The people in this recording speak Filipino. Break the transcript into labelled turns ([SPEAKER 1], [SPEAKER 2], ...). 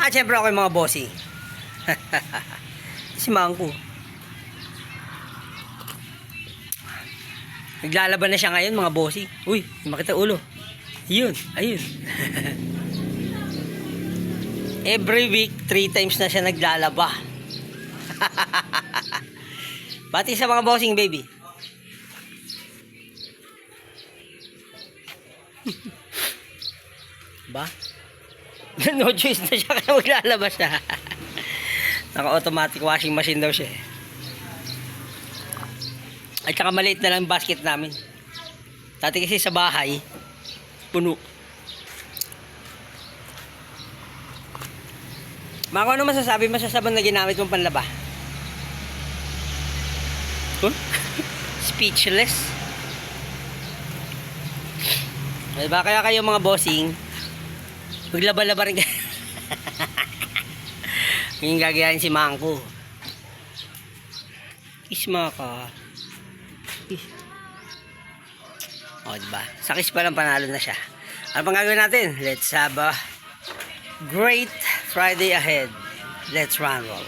[SPEAKER 1] At syempre ako yung mga bossing. Si Mangko. Naglalaban na siya ngayon mga bossing. Uy, makita ulo. Yun, ayun. Every week, 3 times na siya naglalaba. Pati sa mga bossing baby. Ba? No choice na siya kaya maglalaba siya. Naka-automatic washing machine daw siya. At saka maliit na lang basket namin. Dati kasi sa bahay, puno. Mako, ano masasabi mo sa sabon na ginamit mong panlaba? Huh? Speechless. Diba kaya kayo mga bossing, maglaba-laba rin kayo. Yung gagayahin si Mangko. Kisma ka. O diba? Sa kiss pa lang panalo na siya. Ano pang gagawin natin? Let's have a great Friday ahead. Let's run roll.